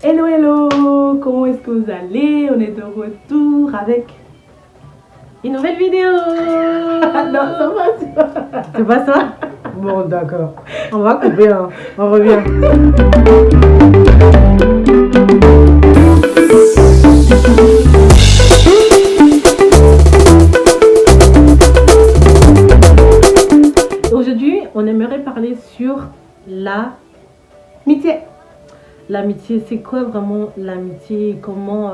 Hello, hello, comment est-ce que vous allez? On est de retour avec une nouvelle vidéo. Non, ça va. C'est pas ça? Bon, d'accord. On va couper, hein. On revient. Aujourd'hui, on aimerait parler sur l'amitié. L'amitié, c'est quoi vraiment l'amitié? Comment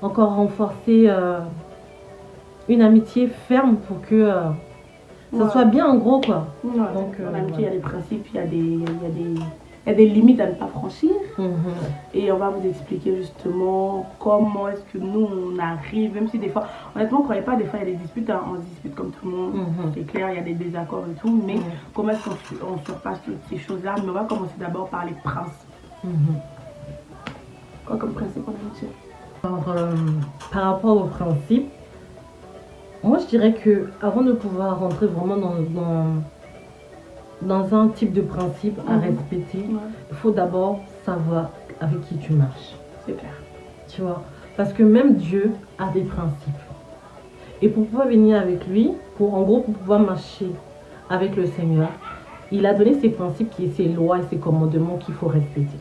encore renforcer une amitié ferme pour que ça soit bien en gros quoi. Ouais. Donc, l'amitié, il y a des principes, il y a des limites à ne pas franchir. Et on va vous expliquer justement comment est-ce que nous on arrive, même si des fois, honnêtement, on ne croyait pas, des fois il y a des disputes, hein, on se dispute comme tout le monde, c'est clair, il y a des désaccords et tout, mais comment est-ce qu'on surpasse toutes ces choses-là? Mais on va commencer d'abord par les principes. Quoi comme principe en amitié? Alors, par rapport au principe, moi je dirais que avant de pouvoir rentrer vraiment dans un type de principe à respecter, il faut d'abord savoir avec qui tu marches. C'est clair. Tu vois, parce que même Dieu a des principes. Et pour pouvoir venir avec lui, pour pouvoir marcher avec le Seigneur, il a donné ses principes, qui est ses lois et ses commandements qu'il faut respecter.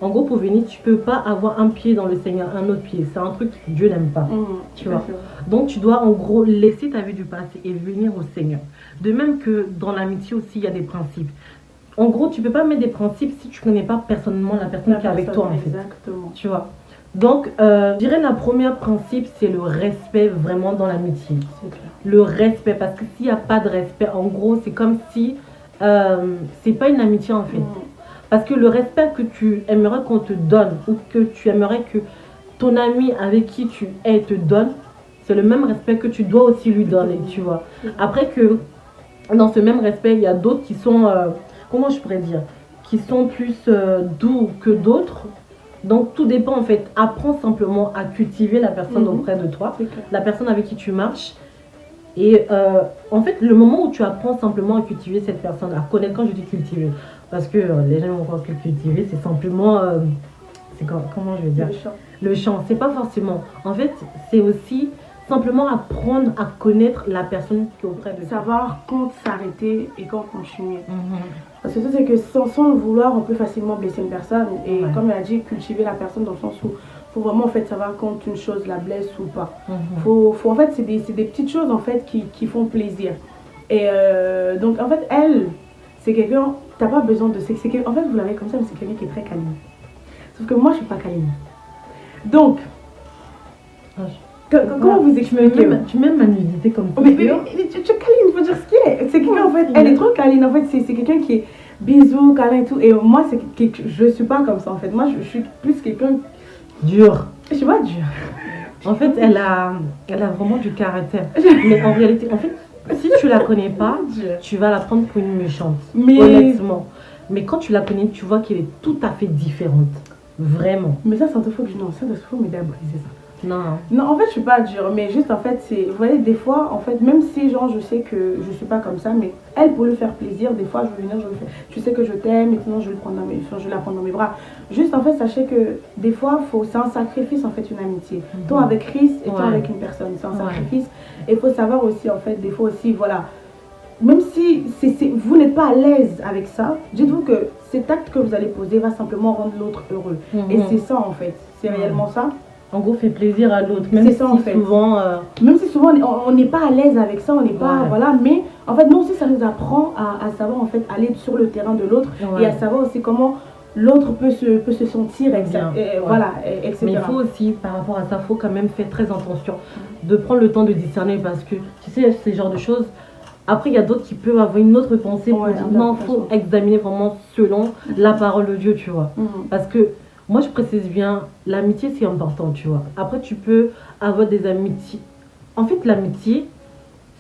En gros, pour venir, tu peux pas avoir un pied dans le Seigneur, un autre pied. C'est un truc que Dieu n'aime pas. Tu vois. Donc, tu dois en gros laisser ta vie du passé et venir au Seigneur. De même que dans l'amitié aussi, il y a des principes. En gros, tu peux pas mettre des principes si tu connais pas personnellement la personne qui est avec toi en fait. Exactement. Tu vois. Donc, je dirais la première principe, c'est le respect vraiment dans l'amitié. C'est clair. Le respect, parce que s'il n'y a pas de respect, en gros, c'est comme si c'est pas une amitié en fait. Parce que le respect que tu aimerais qu'on te donne ou que tu aimerais que ton ami avec qui tu es te donne, c'est le même respect que tu dois aussi lui donner, tu vois. Après que dans ce même respect, il y a d'autres qui sont, comment je pourrais dire, qui sont plus doux que d'autres. Donc tout dépend en fait. Apprends simplement à cultiver la personne auprès de toi, la personne avec qui tu marches. Et en fait, le moment où tu apprends simplement à cultiver cette personne, à connaître, quand je dis cultiver, parce que les gens vont croire que cultiver, c'est simplement, comment je vais dire, le champ. C'est pas forcément. En fait, c'est aussi simplement apprendre à connaître la personne qui est auprès de toi. Savoir quand s'arrêter et quand continuer. Parce que ça, c'est que sans le vouloir, on peut facilement blesser une personne. Et comme il a dit, cultiver la personne dans le sens où faut vraiment en fait savoir quand une chose la blesse ou pas. Faut en fait, c'est des petites choses en fait qui font plaisir. Et donc en fait, elle, c'est quelqu'un, t'as pas besoin de... En fait, vous l'avez comme ça, mais c'est quelqu'un qui est très câlin. Sauf que moi, je suis pas câline. Donc, comment vous expliquez? Tu m'aimes ma nudité comme ça. Mais tu es câline, il faut dire ce qu'il est. C'est quelqu'un en fait, elle est trop câline. En fait, c'est quelqu'un qui est bisous, câlin et tout. Et moi, je suis pas comme ça en fait. Moi, je suis plus quelqu'un dur. Je suis pas dur. En fait, elle a vraiment du caractère. Mais en réalité, en fait, si tu la connais pas, tu vas la prendre pour une méchante. Honnêtement. Mais quand tu la connais, tu vois qu'elle est tout à fait différente. Vraiment. Mais ça, il faut que je... Non, ça, il faut m'aider à briser ça. Non, en fait, je suis pas dure, mais juste en fait, c'est... Vous voyez, des fois, en fait, même si, genre, je sais que je suis pas comme ça, mais elle, pour lui faire plaisir, des fois, je vais venir, je lui fais... Tu sais que je t'aime, et sinon, je vais la prendre dans mes bras. Juste, en fait, sachez que, des fois, c'est un sacrifice, en fait, une amitié. Toi avec Chris et toi avec une personne, c'est un sacrifice. Et il faut savoir aussi, en fait, des fois aussi, voilà... Même si vous n'êtes pas à l'aise avec ça, dites-vous que cet acte que vous allez poser va simplement rendre l'autre heureux. Et c'est ça, en fait. C'est réellement ça. En gros, fait plaisir à l'autre. Même si ça, en fait. Même si souvent on n'est pas à l'aise avec ça, on n'est pas... Voilà, mais en fait, nous aussi, ça nous apprend à savoir, en fait, aller sur le terrain de l'autre et à savoir aussi comment l'autre peut se sentir, voilà, etc. Mais il faut aussi, par rapport à ça, il faut quand même faire très attention de prendre le temps de discerner parce que, tu sais, ce genre de choses... Après, il y a d'autres qui peuvent avoir une autre pensée pour dire non, il faut examiner vraiment selon la parole de Dieu, tu vois. Parce que moi, je précise bien, l'amitié, c'est important, tu vois. Après, tu peux avoir des amitiés. En fait, l'amitié,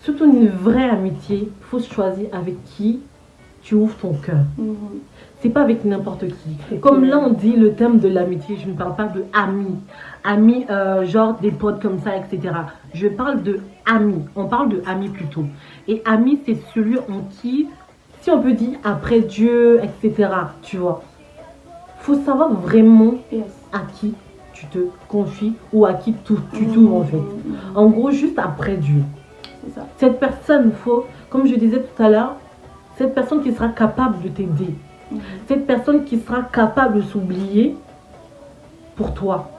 surtout une vraie amitié, il faut choisir avec qui tu ouvres ton cœur. C'est pas avec n'importe qui. Comme là, on dit le terme de l'amitié, je ne parle pas de amis. Amis, genre des potes comme ça, etc. Je parle de amis. On parle de amis plutôt. Et ami, c'est celui en qui, si on peut dire après Dieu, etc. Tu vois. faut savoir vraiment Yes. à qui tu te confies ou à qui tu t'ouvres en fait. En gros, juste après Dieu. C'est ça. Cette personne, comme je disais tout à l'heure, cette personne qui sera capable de t'aider, cette personne qui sera capable de s'oublier pour toi.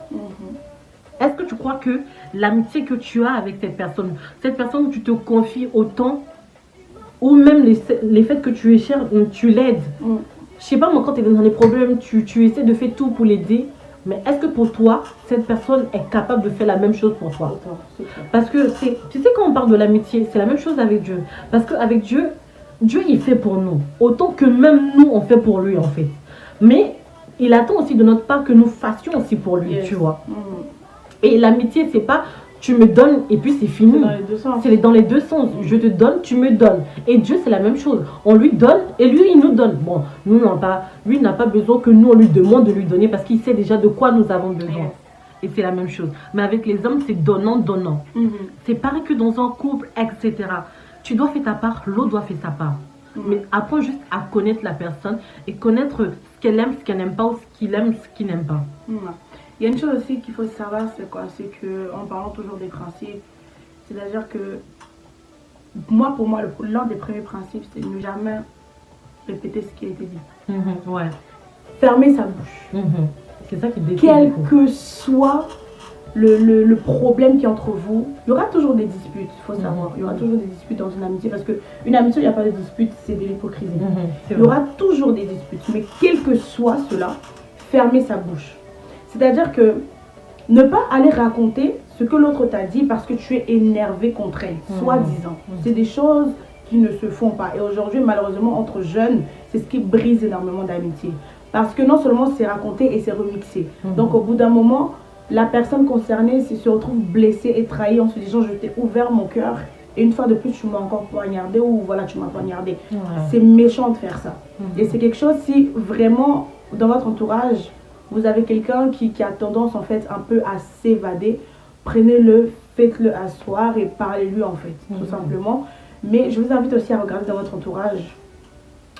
Est-ce que tu crois que l'amitié que tu as avec cette personne où tu te confies autant, ou même les faits que tu es cher, tu l'aides. Je sais pas, moi, quand tu es dans des problèmes, tu essaies de faire tout pour l'aider. Mais est-ce que pour toi, cette personne est capable de faire la même chose pour toi? Parce que, tu sais, quand on parle de l'amitié, c'est la même chose avec Dieu. Parce qu'avec Dieu, il fait pour nous. Autant que même nous, on fait pour lui, en fait. Mais il attend aussi de notre part que nous fassions aussi pour lui, tu vois. Et l'amitié, c'est pas tu me donnes et puis c'est fini. C'est dans les deux sens. C'est dans les deux sens. Je te donne, tu me donnes. Et Dieu, c'est la même chose. On lui donne et lui, il nous donne. Bon, lui n'a pas besoin que nous, on lui demande de lui donner parce qu'il sait déjà de quoi nous avons besoin. Et c'est la même chose. Mais avec les hommes, c'est donnant, donnant. C'est pareil que dans un couple, etc. Tu dois faire ta part, l'autre doit faire sa part. Mais apprends juste à connaître la personne et connaître ce qu'elle aime, ce qu'elle n'aime pas, ou ce qu'il aime, ce qu'il n'aime pas. Il y a une chose aussi qu'il faut savoir, c'est quoi? C'est que, en parlant toujours des principes, c'est-à-dire que pour moi, l'un des premiers principes, c'est ne jamais répéter ce qui a été dit. Ouais. Fermer sa bouche. C'est ça qui détruit. Quel que soit le problème qui est entre vous, il y aura toujours des disputes, il faut savoir. Il y aura toujours des disputes dans une amitié, parce qu'une amitié, il n'y a pas de dispute, c'est de l'hypocrisie. Il y aura toujours des disputes, mais quel que soit cela, fermer sa bouche. C'est-à-dire que ne pas aller raconter ce que l'autre t'a dit parce que tu es énervé contre elle, soi-disant. C'est des choses qui ne se font pas. Et aujourd'hui, malheureusement, entre jeunes, c'est ce qui brise énormément d'amitié. Parce que non seulement c'est raconté et c'est remixé. Donc au bout d'un moment, la personne concernée se retrouve blessée et trahie en se disant je t'ai ouvert mon cœur et une fois de plus tu m'as encore poignardé ou voilà tu m'as poignardé. C'est méchant de faire ça. Et c'est quelque chose, si vraiment dans votre entourage, vous avez quelqu'un qui a tendance en fait un peu à s'évader, prenez-le, faites-le asseoir et parlez-lui en fait, tout simplement. Mais je vous invite aussi à regarder dans votre entourage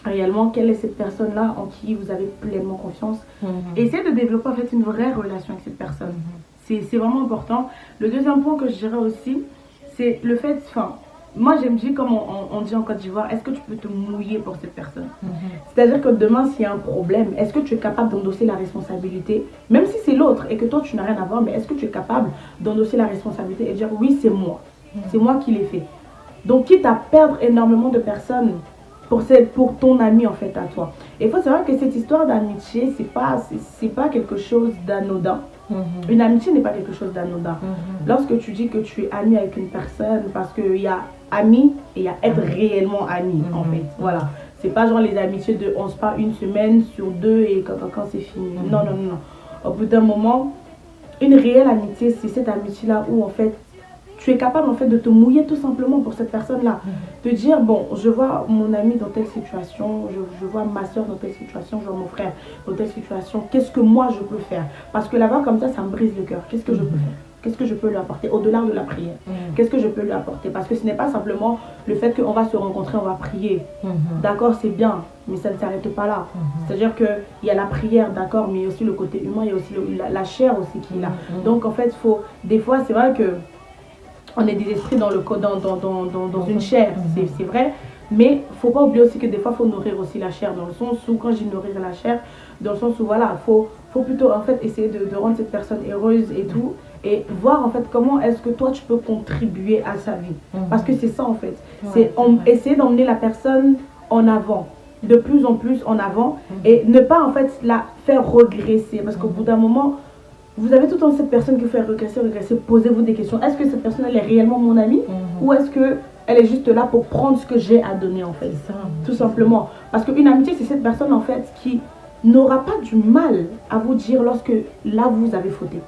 réellement quelle est cette personne-là en qui vous avez pleinement confiance. Essayez de développer en fait une vraie relation avec cette personne. C'est vraiment important. Le deuxième point que je dirais aussi, c'est le fait, moi j'aime dire comme on dit en Côte d'Ivoire, est-ce que tu peux te mouiller pour cette personne? C'est-à-dire que demain s'il y a un problème, est-ce que tu es capable d'endosser la responsabilité, même si c'est l'autre et que toi tu n'as rien à voir, mais est-ce que tu es capable d'endosser la responsabilité et dire oui c'est moi qui l'ai fait. Donc quitte à perdre énormément de personnes pour ton ami en fait à toi. Et il faut savoir que cette histoire d'amitié, c'est pas quelque chose d'anodin. Une amitié n'est pas quelque chose d'anodin. Lorsque tu dis que tu es ami avec une personne, parce qu'il y a ami et il y a être réellement ami en fait. Voilà. C'est pas genre les amitiés de on se parle une semaine sur deux et quand c'est fini. Non. Au bout d'un moment, une réelle amitié, c'est cette amitié-là où en fait tu es capable en fait de te mouiller tout simplement pour cette personne-là. De dire, bon, je vois mon ami dans telle situation, je vois ma soeur dans telle situation, je vois mon frère dans telle situation. Qu'est-ce que moi je peux faire? Parce que là-bas, comme ça me brise le cœur. Qu'est-ce que je peux faire? Qu'est-ce que je peux lui apporter au-delà de la prière? Qu'est-ce que je peux lui apporter? Parce que ce n'est pas simplement le fait qu'on va se rencontrer, on va prier. D'accord, c'est bien, mais ça ne s'arrête pas là. C'est-à-dire qu'il y a la prière, d'accord, mais il y a aussi le côté humain, il y a aussi la chair aussi qui est là. Donc en fait, des fois, c'est vrai que on est des esprits dans une chair, c'est vrai. Mais il ne faut pas oublier aussi que des fois, il faut nourrir aussi la chair. Dans le sens où, quand j'ai nourrir la chair, dans le sens où, voilà, faut plutôt en fait essayer de rendre cette personne heureuse et tout. Et voir en fait comment est-ce que toi, tu peux contribuer à sa vie. Parce que c'est ça en fait. C'est essayer d'emmener la personne en avant. De plus en plus en avant. Et ne pas en fait la faire regresser. Parce qu'au bout d'un moment, vous avez tout le temps cette personne qui fait regresser. Posez-vous des questions. Est-ce que cette personne, elle est réellement mon amie? Ou est-ce qu'elle est juste là pour prendre ce que j'ai à donner en fait? Tout simplement. Parce qu'une amitié, c'est cette personne en fait qui n'aura pas du mal à vous dire lorsque là vous avez fauté.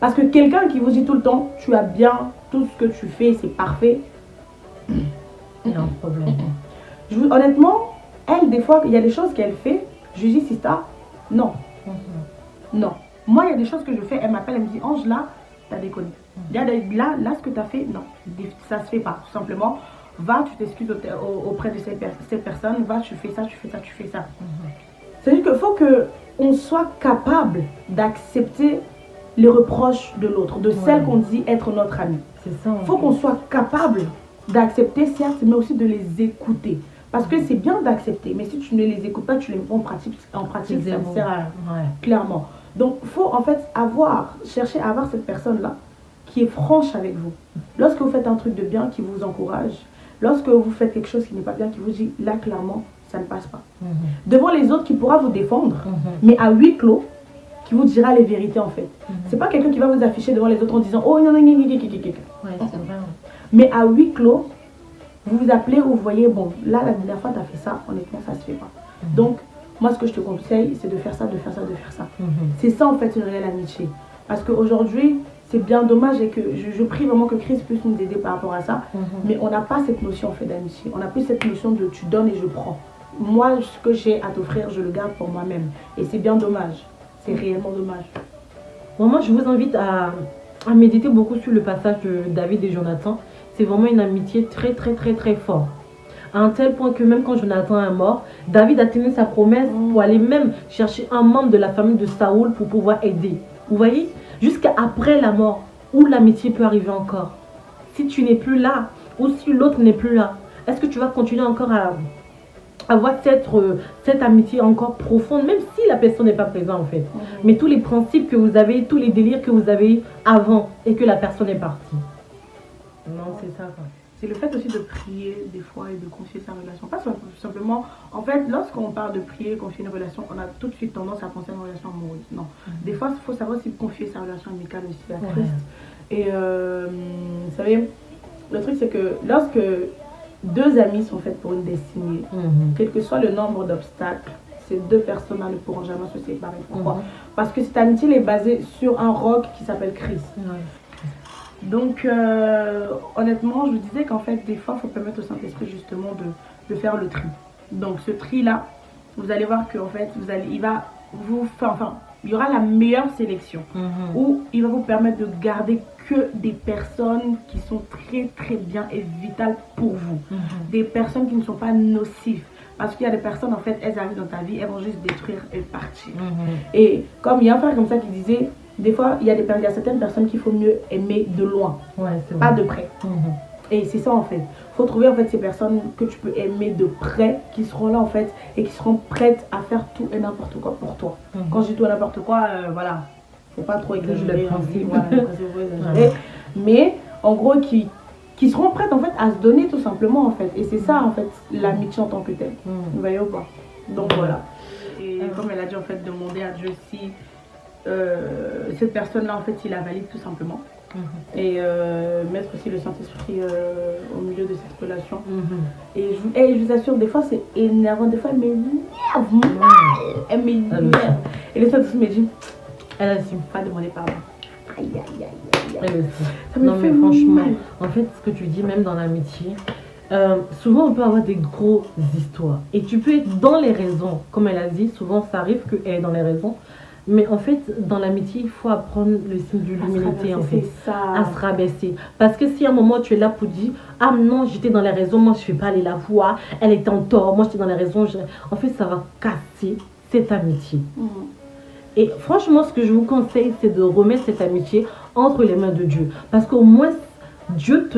Parce que quelqu'un qui vous dit tout le temps, tu as bien, tout ce que tu fais, c'est parfait. Non, problème. Honnêtement, elle, des fois, il y a des choses qu'elle fait. Je lui dis, Sista, non. Non. Moi, il y a des choses que je fais, elle m'appelle, elle me dit, Ange, là, t'as déconné. Là, ce que t'as fait, non, ça se fait pas. Tout simplement, va, tu t'excuses auprès de cette personne, va, tu fais ça, tu fais ça, tu fais ça. C'est-à-dire qu'il faut que on soit capable d'accepter les reproches de l'autre, de celle qu'on dit être notre amie. C'est ça. Il faut qu'on soit capable d'accepter, certes, mais aussi de les écouter. Parce que c'est bien d'accepter, mais si tu ne les écoutes pas, tu les mets en pratique, ça ne sert à rien, clairement. Donc, il faut en fait chercher à avoir cette personne-là qui est franche avec vous. Lorsque vous faites un truc de bien, qui vous encourage, lorsque vous faites quelque chose qui n'est pas bien, qui vous dit, là, clairement, ça ne passe pas. Devant les autres, qui pourra vous défendre, mais à huis clos, qui vous dira les vérités en fait. C'est pas quelqu'un qui va vous afficher devant les autres en disant, oh non, non, non, non, non, non, non. Mais à huis clos, vous vous appelez ou vous voyez, bon, là, la dernière fois, tu as fait ça, honnêtement, ça se fait pas. Donc, moi, ce que je te conseille, c'est de faire ça, de faire ça, de faire ça. C'est ça, en fait, une réelle amitié. Parce qu'aujourd'hui, c'est bien dommage et que je prie vraiment que Chris puisse nous aider par rapport à ça. Mais on n'a pas cette notion, en fait, d'amitié. On n'a plus cette notion de tu donnes et je prends. Moi, ce que j'ai à t'offrir, je le garde pour moi-même. Et c'est bien dommage. C'est réellement dommage. Bon, moi, je vous invite à méditer beaucoup sur le passage de David et Jonathan. C'est vraiment une amitié très, très, très, très forte. À un tel point que même quand Jonathan est mort, David a tenu sa promesse pour aller même chercher un membre de la famille de Saoul pour pouvoir aider. Vous voyez? Jusqu'à après la mort, où l'amitié peut arriver encore. Si tu n'es plus là, ou si l'autre n'est plus là, est-ce que tu vas continuer encore à avoir cette amitié encore profonde, même si la personne n'est pas présente en fait. Mais tous les principes que vous avez, tous les délires que vous avez avant et que la personne est partie. Non, c'est ça. C'est le fait aussi de prier des fois et de confier sa relation. Pas simplement, en fait, lorsqu'on parle de prier, confier une relation, on a tout de suite tendance à penser à une relation amoureuse. Non. Des fois, il faut savoir aussi confier sa relation amicale aussi à Christ. Et vous savez, le truc c'est que lorsque deux amis sont faites pour une destinée, quel que soit le nombre d'obstacles, ces deux personnes-là ne pourront jamais se séparer. Pourquoi? Parce que cette amitié est basée sur un roc qui s'appelle Christ. Donc, honnêtement, je vous disais qu'en fait, des fois, il faut permettre au Saint-Esprit justement de faire le tri. Donc, ce tri-là, vous allez voir qu'en fait, il y aura la meilleure sélection où il va vous permettre de garder que des personnes qui sont très, très bien et vitales pour vous. Des personnes qui ne sont pas nocives. Parce qu'il y a des personnes, en fait, elles arrivent dans ta vie, elles vont juste détruire et partir. Et comme il y a un frère comme ça qui disait, des fois, il y a certaines personnes qu'il faut mieux aimer de loin, pas de près. Et c'est ça en fait. Il faut trouver en fait ces personnes que tu peux aimer de près, qui seront là en fait, et qui seront prêtes à faire tout et n'importe quoi pour toi. Quand je dis tout et n'importe quoi, voilà, faut pas trop exagérer. Mais en gros, qui seront prêtes en fait à se donner tout simplement en fait. Et c'est ça en fait l'amitié en tant que telle. Vous voyez ou pas? Donc voilà. Et comme elle a dit en fait, demander à Dieu si cette personne-là, en fait, il la valide tout simplement. Et mettre aussi le Saint-Esprit au milieu de cette relation. Et je vous assure, des fois, c'est énervant. Des fois, elle m'énerve mal. Elle m'énerve. Et le Saint-Esprit me dit, elle n'assume pas demander pardon. Aïe, aïe, aïe, aïe, aïe. Ça me fait franchement mal. En fait, ce que tu dis, même dans l'amitié, souvent on peut avoir des grosses histoires. Et tu peux être dans les raisons. Comme elle a dit, souvent ça arrive qu'elle est dans les raisons. Mais en fait, dans l'amitié, il faut apprendre le signe de l'humilité, en fait. À se rabaisser. Parce que si à un moment tu es là pour dire, ah non, j'étais dans les raisons, moi je ne vais pas aller la voir, elle était en tort, moi j'étais dans les raisons. En fait, ça va casser cette amitié. Et franchement, ce que je vous conseille, c'est de remettre cette amitié entre les mains de Dieu. Parce qu'au moins, Dieu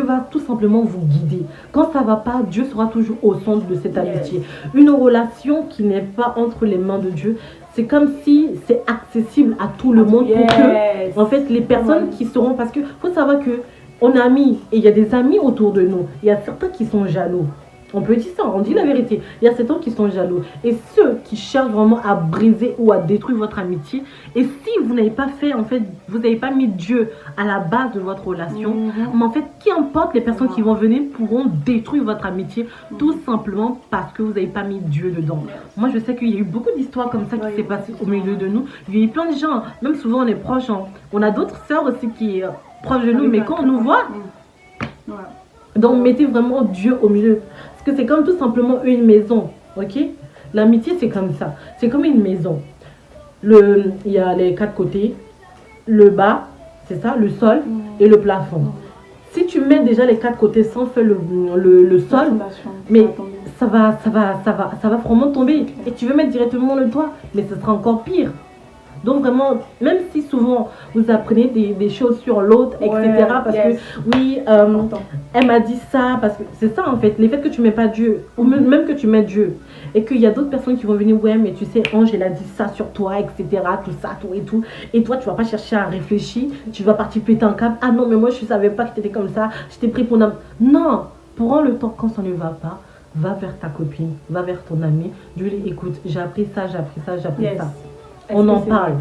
va tout simplement vous guider. Quand ça ne va pas, Dieu sera toujours au centre de cette amitié. Une relation qui n'est pas entre les mains de Dieu, c'est comme si c'est accessible à tout le monde pour que, en fait, les personnes qui seront, parce qu'il faut savoir que on est amis et il y a des amis autour de nous. Il y a certains qui sont jaloux. On peut dire ça, on dit la vérité. Il y a certains qui sont jaloux. Et ceux qui cherchent vraiment à briser ou à détruire votre amitié. Et si vous n'avez pas fait, en fait, vous n'avez pas mis Dieu à la base de votre relation, mais en fait, qu'importe les personnes qui vont venir pourront détruire votre amitié tout simplement parce que vous n'avez pas mis Dieu dedans. Moi, je sais qu'il y a eu beaucoup d'histoires comme ça qui s'est passé au milieu de nous. Il y a eu plein de gens, même souvent on est proches. On a d'autres sœurs aussi qui sont proches de nous, mais quand on nous voit, donc mettez vraiment Dieu au milieu. Parce que c'est comme tout simplement une maison, ok? L'amitié, c'est comme ça. C'est comme une maison. Il y a les quatre côtés, le bas, c'est ça, le sol et le plafond. Si tu mets déjà les quatre côtés sans faire le sol, mais ça va vraiment tomber. Et tu veux mettre directement le doigt, mais ce sera encore pire. Donc vraiment, même si souvent vous apprenez des choses sur l'autre, etc. Parce que oui, elle m'a dit ça, parce que c'est ça en fait, les faits que tu mets pas Dieu, ou même que tu mets Dieu, et qu'il y a d'autres personnes qui vont venir, ouais, mais tu sais, Ange, elle a dit ça sur toi, etc. Tout ça, tout et tout. Et toi, tu vas pas chercher à réfléchir, tu vas partir péter un câble. Ah non, mais moi, je savais pas que tu étais comme ça, je t'ai pris pour âme. Non, prends le temps quand ça ne va pas. Va vers ta copine, va vers ton ami, dis-lui, écoute, j'ai appris ça, j'ai appris ça, j'ai appris ça. On en parle.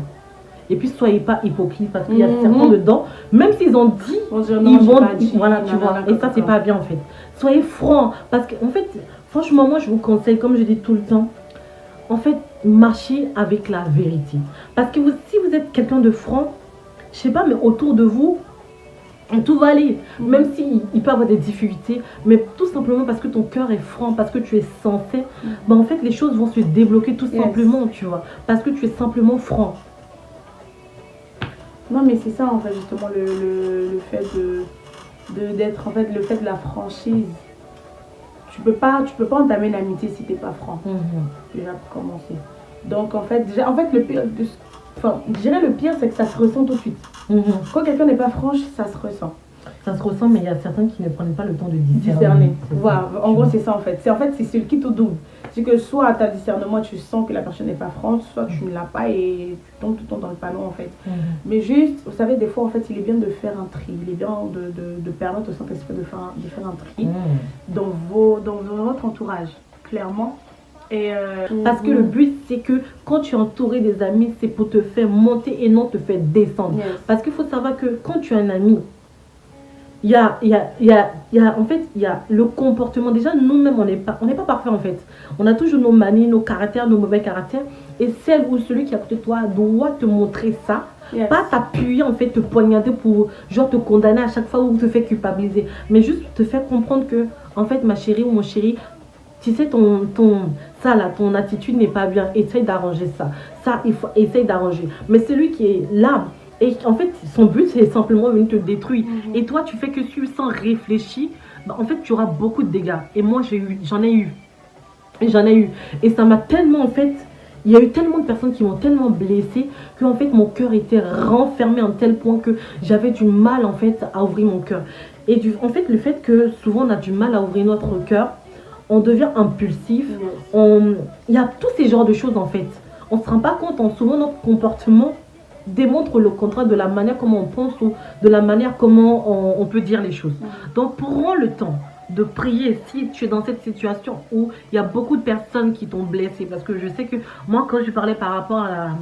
Et puis soyez pas hypocrite parce qu'il y a certains dedans, même s'ils ont dit, ils vont voilà, tu vois. Et ça, c'est pas bien en fait. Soyez francs parce qu'en fait, franchement, moi je vous conseille, comme je dis tout le temps, en fait, marchez avec la vérité. Parce que si vous êtes quelqu'un de franc, je sais pas, mais autour de vous, tout va aller, même s'il peut y avoir des difficultés, mais tout simplement parce que ton cœur est franc, parce que tu es sincère, ben en fait les choses vont se débloquer tout simplement, tu vois, parce que tu es simplement franc. Non mais c'est ça en fait justement le fait d'être en fait le fait de la franchise. Tu peux pas entamer l'amitié si t'es pas franc. Déjà pour commencer. Donc en fait le pire je dirais le pire c'est que ça se ressent tout de suite. Quand quelqu'un n'est pas franche, ça se ressent. Ça se ressent, mais il y a certains qui ne prennent pas le temps de discerner. Voilà, en gros c'est ça en fait. C'est celui qui te double. C'est que soit tu as discernement, tu sens que la personne n'est pas franche, soit tu ne l'as pas et tu tombes tout le temps dans le panneau en fait. Mais juste, vous savez, des fois en fait il est bien de faire un tri. Il est bien de permettre au Saint-Esprit de faire un tri dans votre entourage, clairement. Et parce que le but c'est que quand tu es entouré des amis, c'est pour te faire monter et non te faire descendre. Parce qu'il faut savoir que quand tu as un ami, il y a le comportement. Déjà nous-mêmes on n'est pas parfait en fait. On a toujours nos manies, nos caractères, nos mauvais caractères. Et celle ou celui qui est à côté de toi doit te montrer ça. Pas t'appuyer en fait, te poignarder pour genre te condamner à chaque fois ou te faire culpabiliser. Mais juste te faire comprendre que en fait ma chérie ou mon chéri, tu sais, ton attitude n'est pas bien. Essaye d'arranger ça. Ça, il faut essayer d'arranger. Mais celui qui est là, et en fait, son but, c'est simplement venir te détruire. Et toi, tu fais que suivre sans réfléchir. Bah, en fait, tu auras beaucoup de dégâts. Et moi, j'en ai eu. Et ça m'a tellement, en fait, il y a eu tellement de personnes qui m'ont tellement blessée que en fait, mon cœur était renfermé à un tel point que j'avais du mal, en fait, à ouvrir mon cœur. Et en fait, le fait que souvent, on a du mal à ouvrir notre cœur, on devient impulsif, il y a tous ces genres de choses en fait. On ne se rend pas compte, souvent notre comportement démontre le contraire de la manière comment on pense ou de la manière comment on peut dire les choses. Donc prends le temps de prier si tu es dans cette situation où il y a beaucoup de personnes qui t'ont blessé. Parce que je sais que moi quand je parlais par rapport à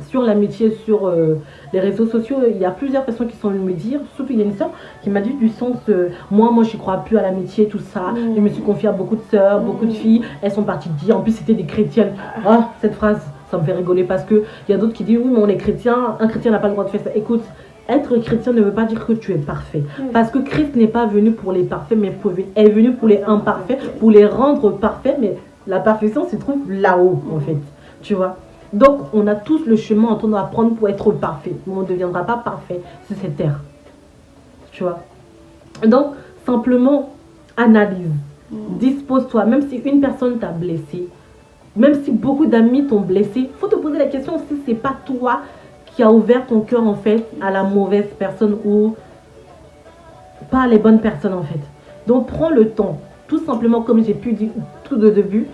sur l'amitié, sur les réseaux sociaux, il y a plusieurs personnes qui sont venues me dire, surtout il y a une soeur qui m'a dit du sens, moi je crois plus à l'amitié, tout ça, je me suis confiée à beaucoup de sœurs, beaucoup de filles, elles sont parties dire, en plus c'était des chrétiennes. Ah, cette phrase, ça me fait rigoler parce que il y a d'autres qui disent, oui mais on est chrétien, un chrétien n'a pas le droit de faire ça. Écoute, être chrétien ne veut pas dire que tu es parfait. Parce que Christ n'est pas venu pour les parfaits, mais est venu pour les imparfaits, pour les rendre parfaits, mais la perfection se trouve là-haut en fait, tu vois. Donc, on a tous le chemin en train d'apprendre pour être parfait. Mais on ne deviendra pas parfait sur cette terre. Tu vois. Donc, simplement, analyse. Dispose-toi. Même si une personne t'a blessé, même si beaucoup d'amis t'ont blessé, il faut te poser la question si ce n'est pas toi qui as ouvert ton cœur, en fait, à la mauvaise personne ou pas les bonnes personnes, en fait. Donc, prends le temps. Tout simplement, comme j'ai pu dire tout de début,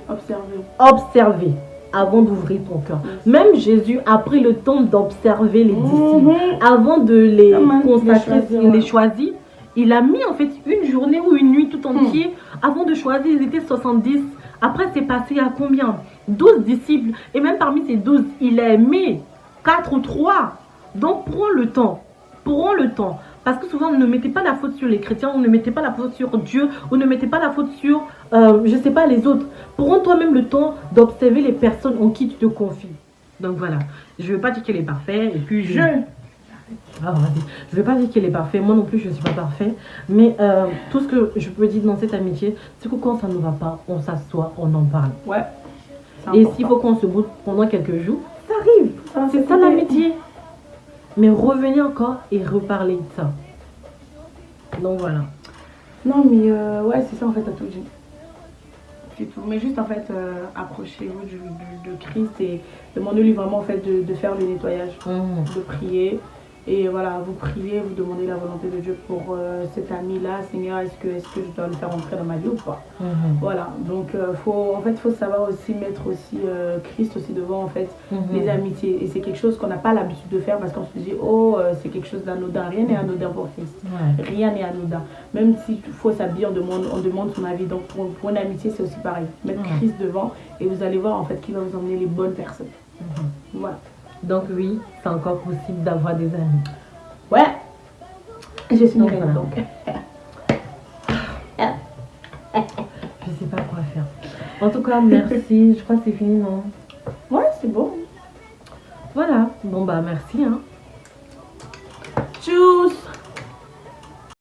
observer. Avant d'ouvrir ton cœur. Même Jésus a pris le temps d'observer les disciples. Avant de les consacrer, les choisir, il a mis en fait une journée ou une nuit tout entière. Avant de choisir, ils étaient 70. Après, c'est passé à combien? 12 disciples. Et même parmi ces 12, il a aimé 4 ou 3. Donc, prends le temps. Prends le temps. Parce que souvent, ne mettez pas la faute sur les chrétiens, ou ne mettez pas la faute sur Dieu, ou ne mettez pas la faute sur, je ne sais pas, les autres. Prends toi-même le temps d'observer les personnes en qui tu te confies. Donc voilà, je ne veux pas dire qu'elle est parfaite, et puis je ne veux pas dire qu'elle est parfaite, moi non plus je ne suis pas parfaite, mais tout ce que je peux dire dans cette amitié, c'est que quand ça ne va pas, on s'assoit, on en parle. Ouais. Et s'il faut qu'on se bouge pendant quelques jours, ça arrive. C'est ça l'amitié. Mais revenez encore et reparler de ça. Donc voilà. Non mais ouais, c'est ça en fait, t'as tout dit. c'est tout. Mais juste en fait, approchez-vous de Christ et demandez-lui vraiment en fait de faire le nettoyage, de prier. Et voilà, vous priez, vous demandez la volonté de Dieu pour cet ami-là. Seigneur, est-ce que je dois le faire entrer dans ma vie ou pas? Voilà, donc faut savoir aussi mettre aussi Christ aussi devant en fait les amitiés. Et c'est quelque chose qu'on n'a pas l'habitude de faire parce qu'on se dit, oh, c'est quelque chose d'anodin. Rien n'est anodin pour Christ. Rien n'est anodin. Même s'il faut s'habiller, on demande son avis. Donc pour une amitié, c'est aussi pareil. Mettre Christ devant et vous allez voir en fait qui va vous emmener les bonnes personnes. Voilà. Donc oui, c'est encore possible d'avoir des amis. Ouais, je suis nouvelle voilà. donc. Je sais pas quoi faire. En tout cas, merci. Je crois que c'est fini, non? Ouais, c'est bon. Voilà. Bon bah merci. Hein. Tchuss.